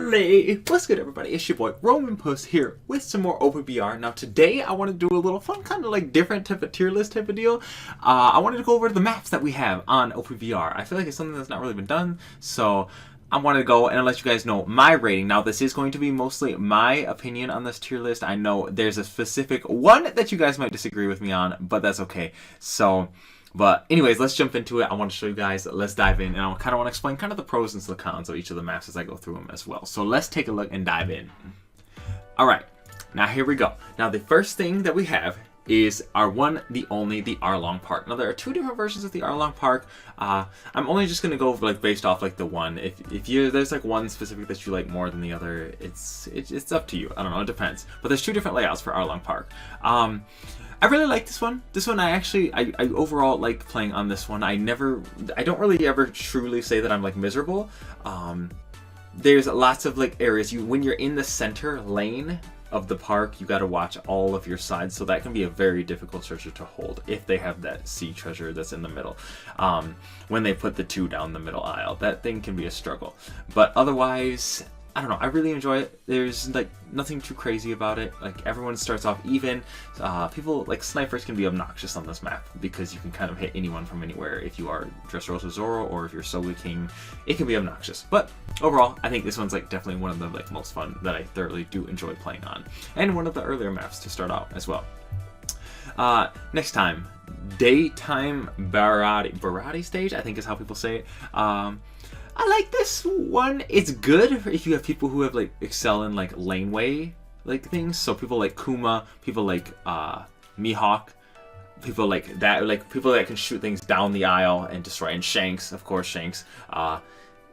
Tierly! What's good, everybody? It's your boy Roman Puss here with some more OPBR. Now today I want to do a little fun, kind of like different type of tier list type of deal. I wanted to go over the maps that we have on OPBR. I feel like it's something that's not really been done, so I wanted to go and let you guys know my rating. Now this is going to be mostly my opinion on this tier list. I know there's a specific one that you guys might disagree with me on, but that's okay. But anyways, let's jump into it. I want to show you guys, let's dive in, and I kind of want to explain kind of the pros and the cons of each of the maps as I go through them as well. So let's take a look and dive in. Alright, now here we go. Now the first thing that we have is our one, the only, the Arlong Park. Now there are two different versions of the Arlong Park. I'm only just gonna go like based off like the one. If there's like one specific that you like more than the other, it's up to you. I don't know, it depends. But there's two different layouts for Arlong Park. I really like this one. This one I overall like playing on this one. I don't really ever truly say that I'm like miserable. There's lots of like areas when you're in the center lane of the park, you got to watch all of your sides, so that can be a very difficult treasure to hold if they have that sea treasure that's in the middle. When they put the two down the middle aisle, that thing can be a struggle. But otherwise, I don't know, I really enjoy it. There's like nothing too crazy about it. Like everyone starts off even. People like snipers can be obnoxious on this map because you can kind of hit anyone from anywhere. If you are Dressrosa Zoro or if you're Soga King, it can be obnoxious. But overall, I think this one's like definitely one of the like most fun that I thoroughly do enjoy playing on, and one of the earlier maps to start out as well. Next time, daytime Barati stage, I think is how people say it. I like this one. It's good if you have people who have like excel in like laneway like things. So people like Kuma, people like Mihawk, people like that, like people that can shoot things down the aisle and destroy. And Shanks, of course, Shanks.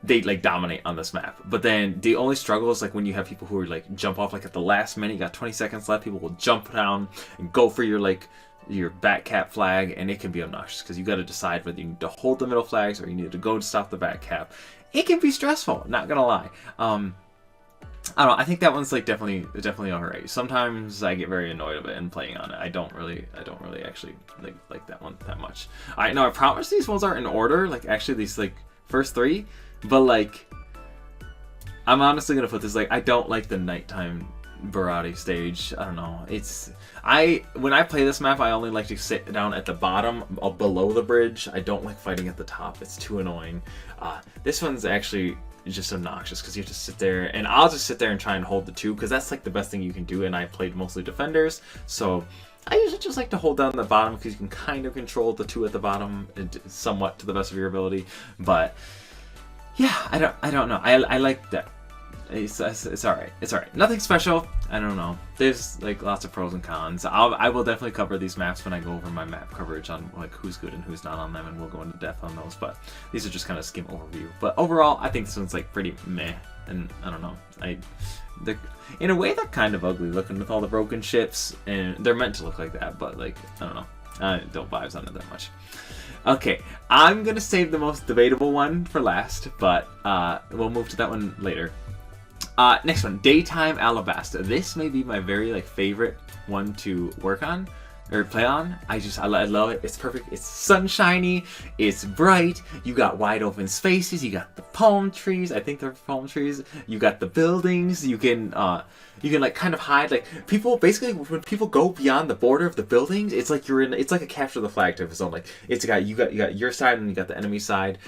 They like dominate on this map. But then the only struggle is like when you have people who are like jump off like at the last minute. You got 20 seconds left. People will jump down and go for your back cap flag, and it can be obnoxious because you got to decide whether you need to hold the middle flags or you need to go to stop the back cap. It can be stressful, not gonna lie. I don't know, I think that one's like definitely alright. Sometimes I get very annoyed of it and playing on it. I don't really actually like that one that much. Alright, now I promise these ones aren't in order, like actually these like first three, but like I'm honestly gonna put this like I don't like the nighttime Barati stage. I don't know. When I play this map, I only like to sit down at the bottom below the bridge. I don't like fighting at the top. It's too annoying. This one's actually just obnoxious because you have to sit there, and I'll just sit there and try and hold the two because that's like the best thing you can do, and I played mostly defenders, so I usually just like to hold down the bottom because you can kind of control the two at the bottom somewhat to the best of your ability. But yeah, I don't know. I like that. It's alright. It's alright. Nothing special. I don't know. There's like lots of pros and cons. I will definitely cover these maps when I go over my map coverage on like who's good and who's not on them, and we'll go into depth on those. But these are just kind of skim overview. But overall, I think this one's like pretty meh. And I don't know. They're in a way they're kind of ugly looking with all the broken ships, and they're meant to look like that. But like I don't know. I don't vibes on it that much. Okay, I'm gonna save the most debatable one for last, but we'll move to that one later. Next one, Daytime Alabasta. This may be my very like favorite one to work on or play on. I love it. It's perfect. It's sunshiny. It's bright. You got wide open spaces. You got the palm trees. I think they're palm trees. You got the buildings. You can like kind of hide. Like people basically when people go beyond the border of the buildings, it's like you're in. It's like a capture the flag type of zone. Like you got your side and you got the enemy side.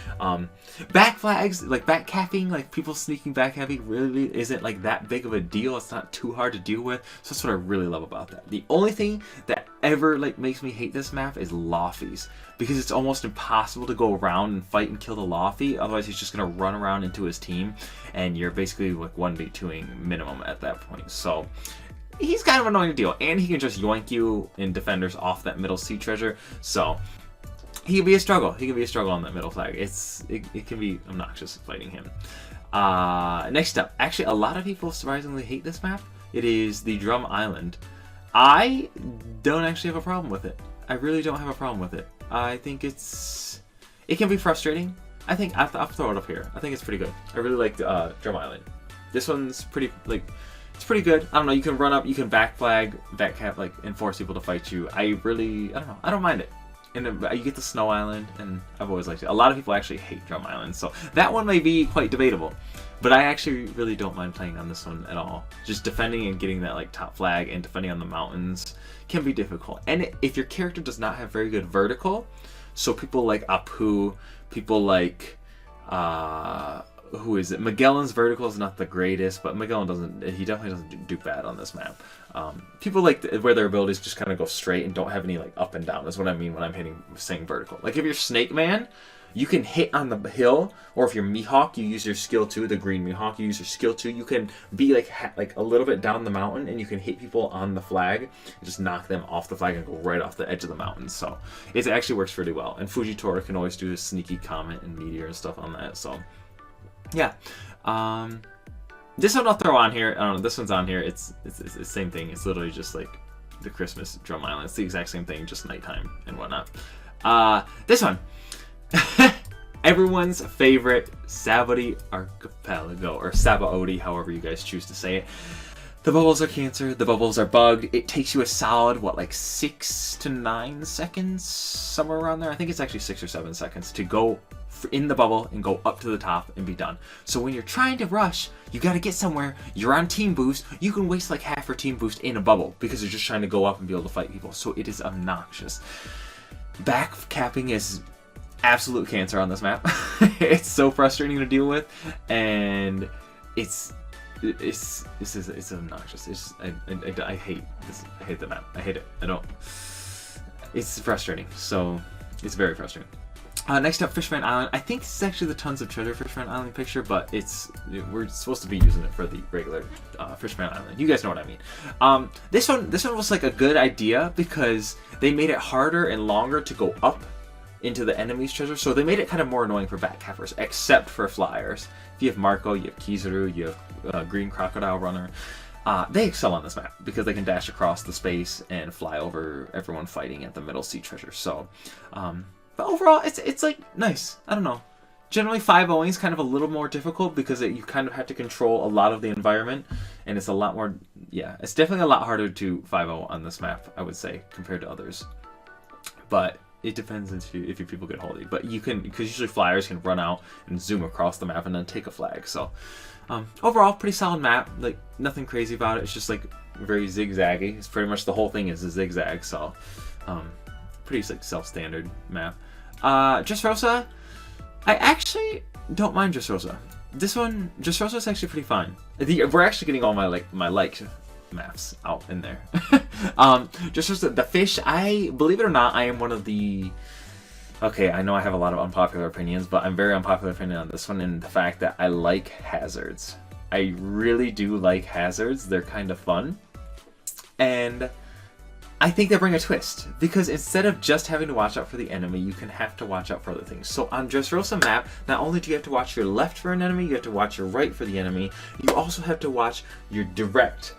Back flags, like back capping, like people sneaking back heavy really isn't like that big of a deal. It's not too hard to deal with. So that's what I really love about that. The only thing that ever like makes me hate this map is Lofties, because it's almost impossible to go around and fight and kill the Lofty. Otherwise he's just gonna run around into his team and you're basically like 1v2ing minimum at that point. So he's kind of annoying to deal, and he can just yoink you in defenders off that middle sea treasure. So he can be a struggle. He can be a struggle on that middle flag. It can be obnoxious fighting him. Next up, actually a lot of people surprisingly hate this map. It is the Drum Island. I don't actually have a problem with it. I really don't have a problem with it. I think it can be frustrating. I think I'll throw it up here. I think it's pretty good. I really like Drum Island. This one's pretty it's pretty good. I don't know. You can run up, you can back flag, back cap, like and force people to fight you. I don't know. I don't mind it. and you get the Snow Island, and I've always liked it. A lot of people actually hate Drum Island, so that one may be quite debatable. But I actually really don't mind playing on this one at all. Just defending and getting that like top flag and defending on the mountains can be difficult. And if your character does not have very good vertical, so people like Apu, people like who is it? Magellan's vertical is not the greatest, but Magellan he definitely doesn't do bad on this map. People like where their abilities just kind of go straight and don't have any like up and down is what I mean when I'm saying vertical. Like if you're Snake Man, you can hit on the hill, or if you're Mihawk, you use your skill 2, the green Mihawk, you use your skill 2, you can be like a little bit down the mountain and you can hit people on the flag and just knock them off the flag and go right off the edge of the mountain. So it actually works pretty well. And Fujitora can always do a sneaky comet and meteor and stuff on that. So yeah. This one I'll throw on here. I don't know, this one's on here. It's the same thing. It's literally just like the Christmas Drum Island. It's the exact same thing, just nighttime and whatnot. This one. Everyone's favorite Sabaody Archipelago, or Sabaody, however you guys choose to say it. The bubbles are cancer, the bubbles are bugged. It takes you a solid, what, like 6 to 9 seconds? Somewhere around there. I think it's actually 6 or 7 seconds to go in the bubble and go up to the top and be done. So when you're trying to rush, you got to get somewhere, you're on team boost, you can waste like half your team boost in a bubble because you're just trying to go up and be able to fight people. So it is obnoxious. Back capping is absolute cancer on this map. It's so frustrating to deal with, and it's obnoxious. It's I hate this. I hate the map. I hate it. It's frustrating. So it's very frustrating. Next up, Fishman Island. I think this is actually the Tons of Treasure Fishman Island picture, but we're supposed to be using it for the regular Fishman Island. You guys know what I mean. This one was like a good idea because they made it harder and longer to go up into the enemy's treasure, so they made it kind of more annoying for backcappers, except for flyers. If you have Marco, you have Kizaru, you have Green Crocodile Runner. They excel on this map because they can dash across the space and fly over everyone fighting at the middle sea treasure. So, but overall, it's like nice. I don't know. Generally, 5-0ing is kind of a little more difficult because you kind of have to control a lot of the environment, and it's a lot more. Yeah, it's definitely a lot harder to 5-0 on this map, I would say, compared to others. But it depends if your people get holdy, but you can, because usually flyers can run out and zoom across the map and then take a flag. So overall, pretty solid map. Like nothing crazy about it. It's just like very zigzaggy. It's pretty much the whole thing is a zigzag. So pretty like self-standard map. Dressrosa, I actually don't mind Dressrosa. This one, Dressrosa is actually pretty fine. We're actually getting all my liked maps out in there. Just the fish, I believe it or not, I am one of the, okay, I know I have a lot of unpopular opinions, but I'm very unpopular opinion on this one in the fact that I like hazards. I really do like hazards. They're kind of fun, and I think they bring a twist because instead of just having to watch out for the enemy, you can have to watch out for other things. So on Dressrosa map, not only do you have to watch your left for an enemy, you have to watch your right for the enemy. You also have to watch your direct.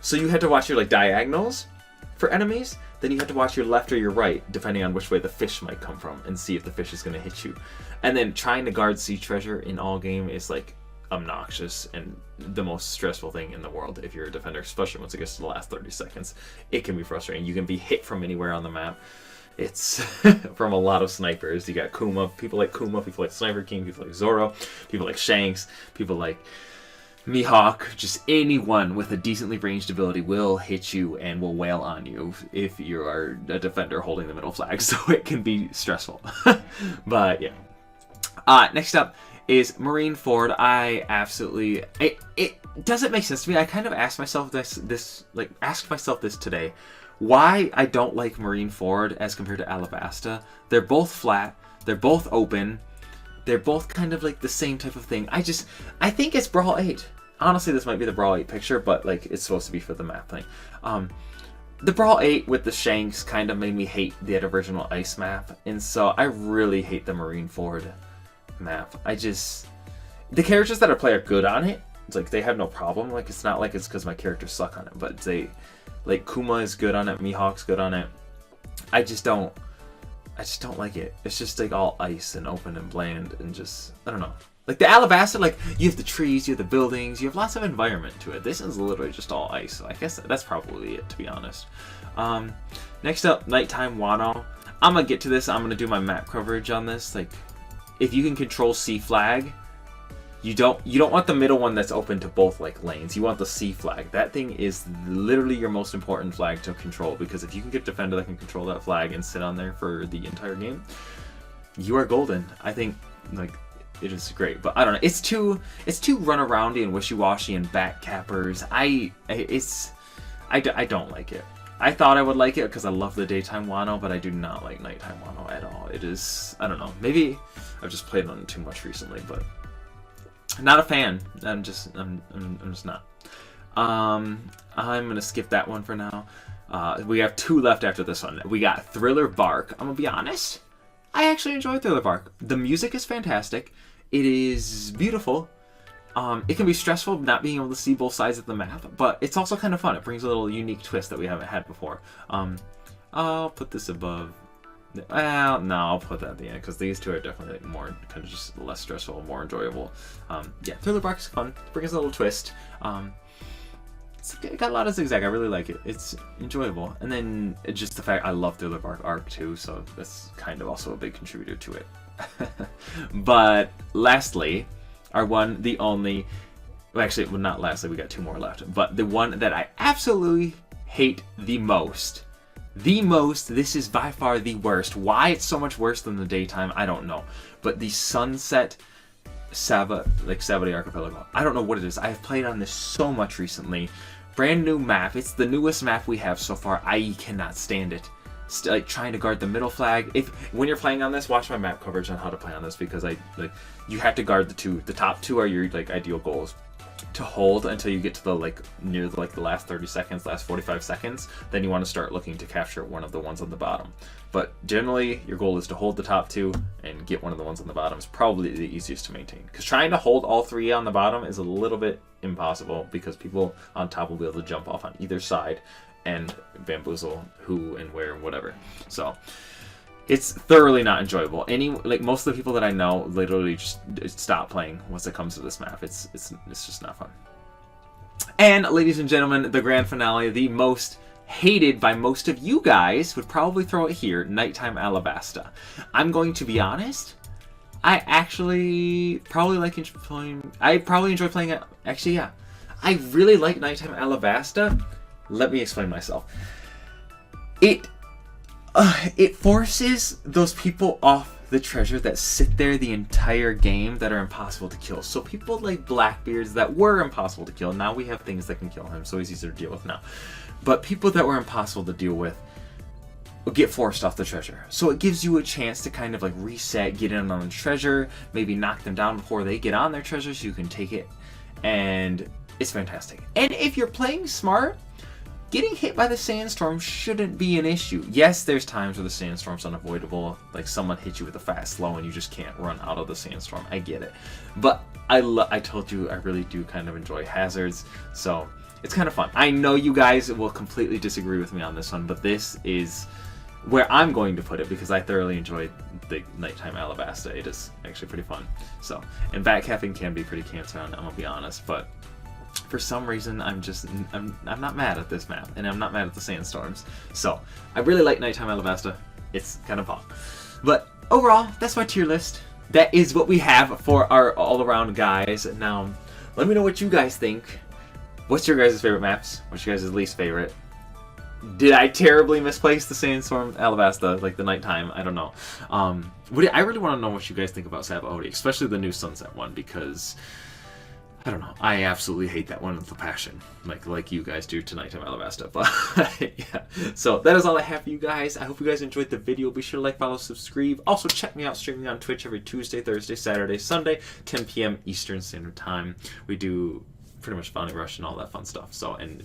So you had to watch your like diagonals for enemies, then you have to watch your left or your right, depending on which way the fish might come from, and see if the fish is going to hit you. And then trying to guard sea treasure in all game is like obnoxious and the most stressful thing in the world if you're a defender, especially once it gets to the last 30 seconds. It can be frustrating. You can be hit from anywhere on the map. It's from a lot of snipers. You got people like Sniper King, people like Zoro, people like Shanks, people like Mihawk. Just anyone with a decently ranged ability will hit you and will wail on you if you are a defender holding the middle flag, so it can be stressful. But yeah. Next up is Marine Ford. I absolutely, it doesn't make sense to me. I kind of asked myself this today, why I don't like Marine Ford as compared to Alabasta. They're both flat, they're both open, they're both kind of like the same type of thing. I think it's Brawl 8. Honestly, this might be the Brawl 8 picture, but like it's supposed to be for the map thing. The Brawl 8 with the Shanks kind of made me hate that original ice map, and so I really hate the Marine Ford map. The characters that I play are good on it. It's like they have no problem. Like it's not like it's because my characters suck on it, but like Kuma is good on it, Mihawk's good on it. I just don't like it. It's just like all ice and open and bland and just, I don't know. Like the Alabasta, like you have the trees, you have the buildings, you have lots of environment to it. This is literally just all ice. So I guess that's probably it, to be honest. Next up, Nighttime Wano. I'm gonna get to this. I'm gonna do my map coverage on this. Like, if you can control C flag, you don't want the middle one that's open to both like lanes. You want the C flag. That thing is literally your most important flag to control, because if you can get defender that can control that flag and sit on there for the entire game, you are golden. I think like it is great, but I don't know. It's too run aroundy and wishy washy and back cappers. I don't like it. I thought I would like it because I love the daytime Wano, but I do not like nighttime Wano at all. It is, I don't know, maybe I've just played on it too much recently, but not a fan. I'm just not. I'm gonna skip that one for now. We have 2 left after this one. We got Thriller Bark. I'm gonna be honest, I actually enjoy Thriller Bark. The music is fantastic. It is beautiful. It can be stressful not being able to see both sides of the map, but it's also kind of fun. It brings a little unique twist that we haven't had before. I'll put this above. Well, no, I'll put that at the end, because these two are definitely like more kind of just less stressful, more enjoyable. Yeah, Thriller Bark is fun. It brings a little twist. It got a lot of zigzag. I really like it. It's enjoyable. And then it's just the fact I love Thriller Bark Arc too, so that's kind of also a big contributor to it. But lastly, our one, the only, well, actually, well, not lastly, we got 2 more left, but the one that I absolutely hate the most, this is by far the worst. Why it's so much worse than the daytime, I don't know. But the Sunset Savati Archipelago, I don't know what it is. I have played on this so much recently. Brand new map. It's the newest map we have so far. I cannot stand it. Like trying to guard the middle flag. When you're playing on this, watch my map coverage on how to play on this, because you have to guard the top 2 are your like ideal goals to hold until you get to the near the last 30 seconds, last 45 seconds. Then you want to start looking to capture one of the ones on the bottom. But generally your goal is to hold the top 2 and get one of the ones on the bottom. Is probably the easiest to maintain, because trying to hold all 3 on the bottom is a little bit impossible, because people on top will be able to jump off on either side and bamboozle who and where and whatever. So it's thoroughly not enjoyable. Most of the people that I know literally just stop playing once it comes to this map. It's just not fun. And ladies and gentlemen, the grand finale, the most hated by most of you guys, would probably throw it here, Nighttime Alabasta. I'm going to be honest, I actually probably enjoy playing it. Actually, yeah, I really like Nighttime Alabasta. Let me explain myself. It forces those people off the treasure that sit there the entire game that are impossible to kill. So people like Blackbeards that were impossible to kill, now we have things that can kill him, so he's easier to deal with now. But people that were impossible to deal with will get forced off the treasure. So it gives you a chance to kind of like reset, get in on the treasure, maybe knock them down before they get on their treasure so you can take it. And it's fantastic. And if you're playing smart, getting hit by the sandstorm shouldn't be an issue. Yes, there's times where the sandstorm's unavoidable, like someone hits you with a fast slow and you just can't run out of the sandstorm. I get it. But I told you I really do kind of enjoy hazards, so it's kind of fun. I know you guys will completely disagree with me on this one, but this is where I'm going to put it, because I thoroughly enjoyed the Nighttime Alabasta. It is actually pretty fun. So, and backcapping can be pretty cancer-bound, I'm gonna be honest, but for some reason, I'm not mad at this map, and I'm not mad at the sandstorms. So I really like Nighttime Alabasta. It's kind of fun. But overall, that's my tier list. That is what we have for our all-around guys. Now, let me know what you guys think. What's your guys' favorite maps? What's your guys' least favorite? Did I terribly misplace the Sandstorm Alabasta, like the nighttime? I don't know. I really want to know what you guys think about Sabaody, especially the new Sunset one, because I don't know. I absolutely hate that one with a passion, like you guys do to Nighttime Alabasta. But yeah, so that is all I have for you guys. I hope you guys enjoyed the video. Be sure to like, follow, subscribe. Also, check me out streaming on Twitch every Tuesday, Thursday, Saturday, Sunday, 10 p.m. Eastern Standard Time. We do pretty much Bounty Rush and all that fun stuff. So, and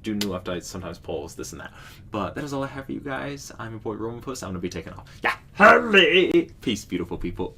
do new updates, sometimes polls, this and that. But that is all I have for you guys. I'm your boy Roman Puss. I'm gonna be taking off. Yeah, hurry! Peace, beautiful people.